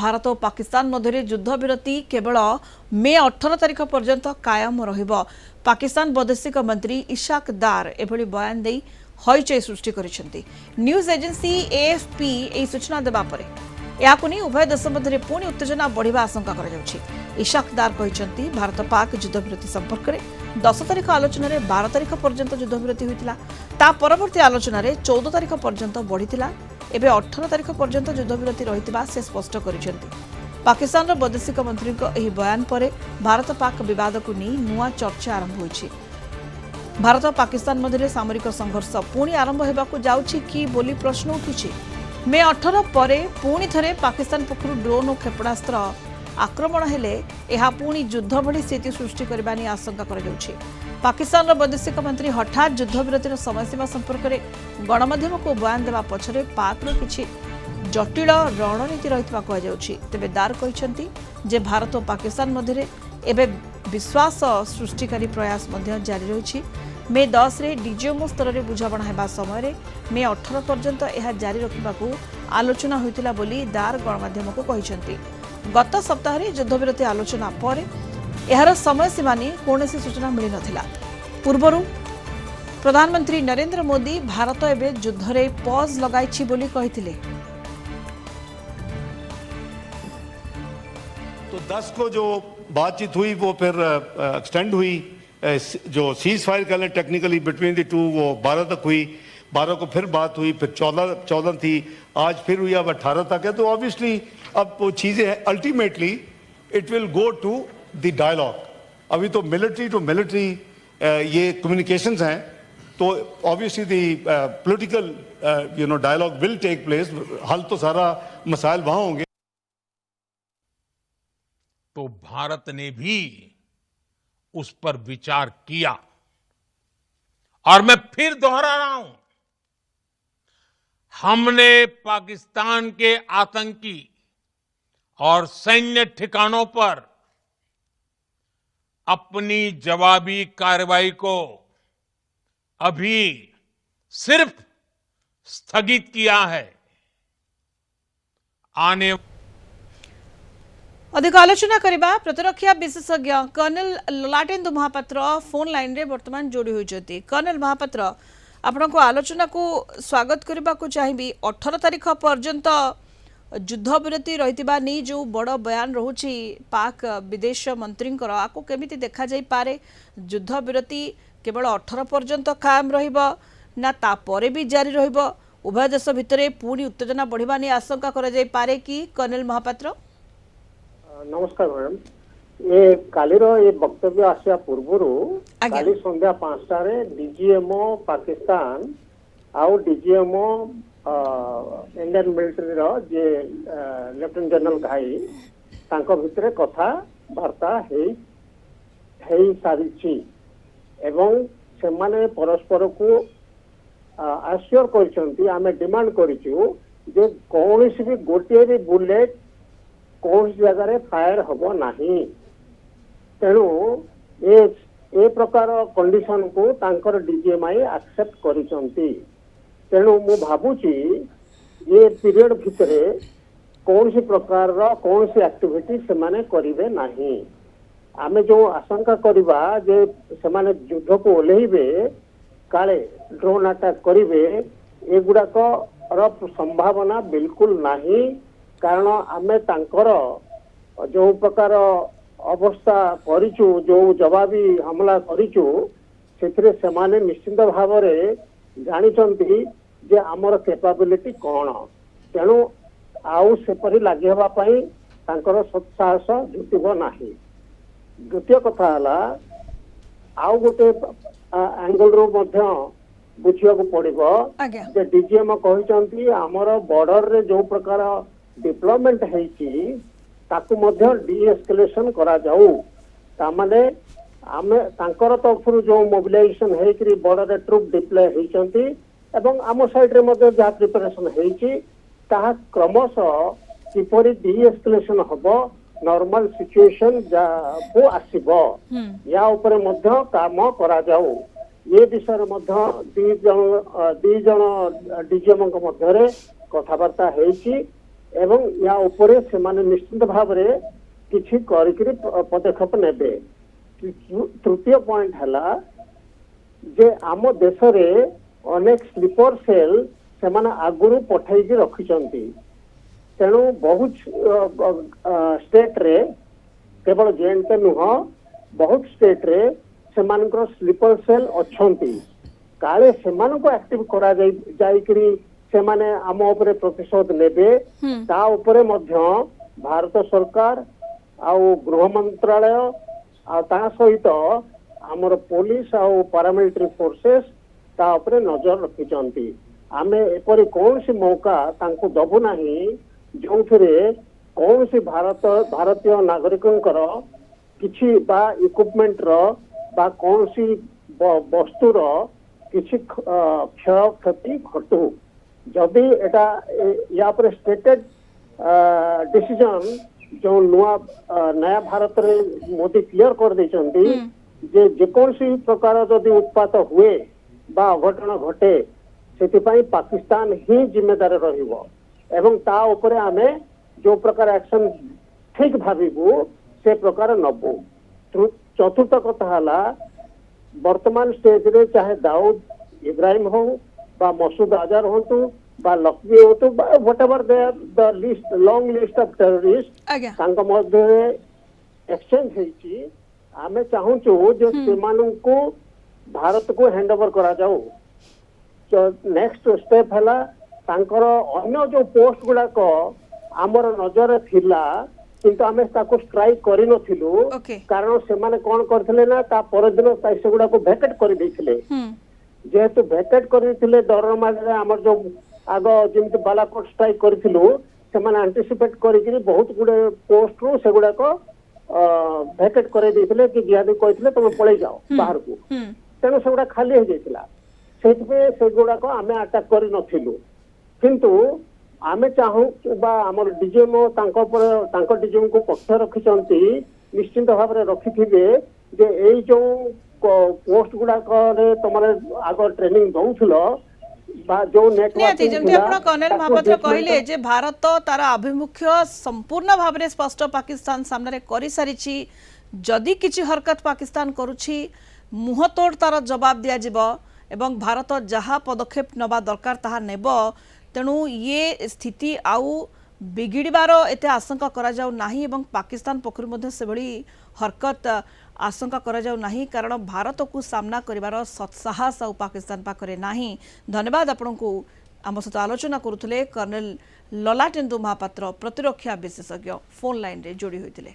भारत और पाकिस्तान मध्य युद्ध विरति केवल मे 18 तारिख पर्यंत कायम रहिबो। पाकिस्तान वैदेशिक मंत्री इशाक दार एभली बयान दे हईचई सृष्टि करिसेंती। न्यूज एजेंसी एएफपी ए सूचना देबा परे याकु नहीं उभय देश मध्य पुणी उत्तेजना बढ़िबा आशंका करा जाउछि। इशाक दार कहिसेंती भारत पाक युद्ध विरति संपर्क में 10 तारिख आलोचना 12 तारिख पर्यंत युद्ध विरति होइतिला। ता परवर्ती आलोचना 14 तारिख पर्यंत बढ़ितिला। एबे 18 तारिख पर्यंत युद्ध विरति रहितिबा से स्पष्ट करिसेंती। पाकिस्तान वैदेशिक मंत्री एही बयान परे भारत पाक विवाद को नहीं नुआ चर्चा आरंभ होइछि। भारत और पाकिस्तान मध्य सामरिक संघर्ष पुणी आरंभ होबाकू जाउछि कि बोली प्रश्न उठिछि। मे 18 परे पुणी थरे पाकिस्तान पक्षरु ड्रोन और क्षेपणास्त्र आक्रमण हेले एहा पुणी युद्ध भली स्थिति सृष्टि करबा नि आशंका करा जाउछि। पाकिस्तान वैदेशिक मंत्री हठात युद्ध विरतिर समयसीमा संपर्क में गणमाध्यम को बयान देवा पछरे पाकर किछि जटिल रणनीति रहितबा कहा जाउछि। तेबे दार कहिसेंती जे भारत और पाकिस्तान मध्य एबे विश्वास सृष्टिकारी प्रयास मध्य जारी रहिछि। मे 10 रे डीजीएमओ स्तर में बुझाणा हेबा समय रे मे 18 पर्यंत यह जारी रखिबाकू आलोचना होइतिला बोली दार गणमाध्यम को कहिसेंती। गत सप्ताह रे युद्ध विरति आलोचना पर यार समय सीमा नहीं कौन सूचना मिल नथिला। पूर्वरु प्रधानमंत्री नरेंद्र मोदी भारत एबे युद्ध रे पॉज लगाइछि बोली कहिथिले। तो 10 को जो बातचीत हुई वो फिर एक्सटेंड हुई। जो सीज फायर कर लें टेक्निकली बिटवीन द टू वो 12 तक हुई। 12 को फिर बात हुई, फिर 14 थी, आज फिर हुई, अब 18 तक है। तो ऑब्वियसली अब वो चीज़ें ultimately it will go to the dialogue. अभी तो मिलिट्री टू मिलिट्री ये कम्युनिकेशंस हैं, तो obviously the political dialogue will take place. हल तो सारा मसाइल वहां होंगे। तो भारत ने भी उस पर विचार किया और मैं फिर दोहरा रहा हूं, हमने पाकिस्तान के आतंकी और सैन्य ठिकानों पर अपनी जवाबी कार्रवाई को अभी सिर्फ स्थगित किया है। आने अधिक आलोचना करबा प्रतिरक्षा विशेषज्ञ कर्नल ललाटेन्दु महापात्र फोन लाइन रे वर्तमान जोड़ी होइछथि। कर्नल महापात्र आपण को आलोचना को स्वागत करबा को चाहिबी। 18 तारिख पर्यंत युद्ध विरति रहितिबा नि जो बड़ बयान रहउछि पाक विदेश मंत्री आको केमिति देखा जाई पारे। युद्ध विरति केवल 18 पर्यंत कायम रहिबो ना ता परे भी जारी रहिबो। उभय देश भितरे पुणी उत्तेजना बढ़िबा नि आशंका करा जाई पारे कि कर्नल महापात्र। नमस्कार मैडम। ये कालीर ये वक्तव्य आसिया पूर्व काली संध्या 5 रे डीजीएमओ पाकिस्तान आउ डीजीएमओ इंडियन मिलिट्री रो जे लेफ्टिनेंट जनरल घाई तांको भितरे कथा वार्ता हेई सारिछि एवं से माने परस्पर को आश्योर करछंती। आमे डिमांड करिछु जे कोनोसी भी गोटे भी बुलेट कौन जगह फायर हम नहीं। तेणु ए प्रकार कंडीशन को तांकर डीजीएमआई एक्सेप्ट करिसंती। तेणु मु भाबुची ये पीरियड भितरे कौन सी प्रकार कौन सी एक्टिविटी से माने करिवे नहीं। आमे जो आशंका करिबा जे से माने युद्ध को ओलेइबे काले ड्रोन अटैक करिवे एगुडा को संभावना बिल्कुल नहीं। कारण आमे तांकर जो प्रकार अवस्था करिचु जो जवाबी हमला करिचु सेथिरे सेमाने निश्चित भाव रे जानिचंती जे हमर कैपेबिलिटी कोन। तेणु आउ सेपरि लागि हेबा पई तांकर सत्साहस जुटिबो नाही। द्वितीय कथा हला आउ गोटे एंगल रो मध्य बुझिया को पड़िबो जे डीजीएम कहिचंती हमर बॉर्डर रे जो प्रकार डिप्लॉयमेंट है ताकू मध्य डीएस्केलेशन करा जाऊ। तामाने आमे तांकर तरफ जो मोबिलाइजेशन है कि बॉर्डर ट्रुप डिप्लॉय होइचंती एवं आम साइड रे मध्य जा प्रिपरेशन है ताहा क्रमशः किपरि डीएस्केलेशन हबो नॉर्मल सिचुएशन को आसीबो या ऊपर मध्य काम करा जाऊ। ये विषय मध्य दी जन डीजीएम मध्य कथबार्ता है ଏବଂ ୟା ଉପରେ ସେମାନେ ନିଶ୍ଚିତ ଭାବରେ କିଛି କରିକିରି ପଦକ୍ଷେପ ନେବେ। ତୃତୀୟ ପଏଣ୍ଟ ହେଲା ଯେ ଆମ ଦେଶରେ ଅନେକ ସ୍ଲିପର ସେଲ୍ ସେମାନେ ଆଗରୁ ପଠେଇକି ରଖିଛନ୍ତି। ତେଣୁ ବହୁତ ଷ୍ଟେଟରେ କେବଳ ଜେଏନ୍କେ ନୁହଁ ବହୁତ ଷ୍ଟେଟରେ ସେମାନଙ୍କର ସ୍ଲିପର ସେଲ୍ ଅଛନ୍ତି। କାଳେ ସେମାନଙ୍କୁ ଆକ୍ଟିଭ କରାଯାଇକରି ସେମାନେ ଆମ ଉପରେ ପ୍ରତିଶୋଧ ନେବେ ତା ଉପରେ ମଧ୍ୟ ଭାରତ ସରକାର ଆଉ ଗୃହ ମନ୍ତ୍ରାଳୟ ଆଉ ତା ସହିତ ଆମର ପୋଲିସ ଆଉ ପାରାମିଲିଟାରୀ ଫୋର୍ସେସ୍ ତା ଉପରେ ନଜର ରଖିଛନ୍ତି। ଆମେ ଏପରି କୌଣସି ମୌକା ତାଙ୍କୁ ଦବୁ ନାହିଁ ଯୋଉଥିରେ କୌଣସି ଭାରତୀୟ ନାଗରିକଙ୍କର କିଛି ବା ଇକ୍ୟୁପମେଣ୍ଟର ବା କୌଣସି ବସ୍ତୁର କିଛି କ୍ଷୟକ୍ଷତି ଘଟୁ। ଯଦି ଏଟା ୟା ଉପରେ ଷ୍ଟେଟେଡ୍ ଡିସିଜନ ଯୋଉ ନୟା ଭାରତରେ ମୋଦି କ୍ଲିୟର କରିଦେଇଛନ୍ତି ଯେ ଯେକୌଣସି ପ୍ରକାର ଯଦି ଉତ୍ପାତ ହୁଏ ବା ଅଘଟଣ ଘଟେ ସେଥିପାଇଁ ପାକିସ୍ତାନ ହିଁ ଜିମ୍ମେଦାର ରହିବ ଏବଂ ତା ଉପରେ ଆମେ ଯୋଉ ପ୍ରକାର ଆକ୍ସନ ଠିକ ଭାବିବୁ ସେ ପ୍ରକାର ନବୁ। ଚତୁର୍ଥ କଥା ହେଲା ବର୍ତ୍ତମାନ ଷ୍ଟେଜରେ ଚାହେ ଦାଉଦ ଇବ୍ରାହିମ ହଉ ବା ମସୁଦ ଆଜାର ହୁଅନ୍ତୁ ବା ଲକ୍ଷ୍ମୀ ହୁଅନ୍ତୁ ବା what ever the list long list of terrorist ତାଙ୍କ ମଧ୍ୟରେ ଏକ୍ସଚେଞ୍ଜ ହେଇଛି। ଆମେ ଚାହୁଁଛୁ ଯେ ସେମାନଙ୍କୁ ଭାରତକୁ ହ୍ୟାଣ୍ଡ ଓଭର କରାଯାଉ। ନେକ୍ସଟ ଷ୍ଟେପ ହେଲା ତାଙ୍କର ଅନ୍ୟ ଯୋଉ ପୋଷ୍ଟ ଗୁଡାକ ଆମର ନଜରରେ ଥିଲା କିନ୍ତୁ ଆମେ ତାକୁ ଷ୍ଟ୍ରାଇକ୍ କରିନଥିଲୁ କାରଣ ସେମାନେ କଣ କରିଥିଲେ ନା ତା ପରଦିନ ସେଗୁଡାକୁ ଭେକେଟ କରିଦେଇଥିଲେ। ଯେହେତୁ ଭେକେଟ କରିଥିଲେ ଡର ମାନରେ ଆମର ଯୋଉ ଆଗ ଯେମିତି ବାଲାକୋଟ ଷ୍ଟ୍ରାଇକ୍ କରିଥିଲୁ ସେମାନେ ଆଣ୍ଟିସିପେଟ କରିକିରି ବହୁତ ଗୁଡେ ପୋଷ୍ଟରୁ ସେଗୁଡାକ ଭେକେଟ କରାଇ ଦେଇଥିଲେ କି ଜିହାଦି କହିଥିଲେ ତମେ ପଳେଇ ଯାଅ ବାହାରକୁ। ତେଣୁ ସେଗୁଡା ଖାଲି ହେଇଯାଇଥିଲା। ସେଇଥିପାଇଁ ସେଗୁଡାକ ଆମେ ଆଟାକ୍ କରିନଥିଲୁ। କିନ୍ତୁ ଆମେ ଚାହୁଁ ବା ଆମର ଡିଜିଏମଓ ତାଙ୍କ ଡିଜିଏମକୁ ପକ୍ଷ ରଖିଛନ୍ତି ନିଶ୍ଚିନ୍ତ ଭାବରେ ରଖିଥିବେ ଯେ ଏଇ ଯୋଉ ପୋଷ୍ଟ ଗୁଡାକରେ ତମର ଆଗ ଟ୍ରେନିଂ ଦଉଥିଲ ବା ଯୋଉ ନିହାତି ଯେମିତି ଆପଣ କର୍ଣ୍ଣେଲ ମହାପାତ୍ର କହିଲେ ଯେ ଭାରତ ତାର ଆଭିମୁଖ୍ୟ ସମ୍ପୂର୍ଣ୍ଣ ଭାବରେ ସ୍ପଷ୍ଟ ପାକିସ୍ତାନ ସାମ୍ନାରେ କରିସାରିଛି। ଯଦି କିଛି ହରକତ ପାକିସ୍ତାନ କରୁଛି ମୁହଁତୋड़ ତାର ଜବାବ ଦିଆଯିବ ଏବଂ ଭାରତ ଯାହା ପଦକ୍ଷେପ ନେବା ଦରକାର ତାହା ନେବ। ତେणु ये स्थिति आउ बिगिड़बार एते आशंका करा जाउ नाही एवं पाकिस्तान पक्षरु मध्ये सेभली हरकत आशंका करा जाउ नाही कारण भारत को सामना करिवार सत्साहस आउ पाकिस्तान पाखरे नाही। धन्यवाद आपनकु आम सहित आलोचना करुथले कर्नल ललाटेन्दु महापात्र प्रतिरक्षा विशेषज्ञ फोन लाइन रे जोड़ी होइतिले।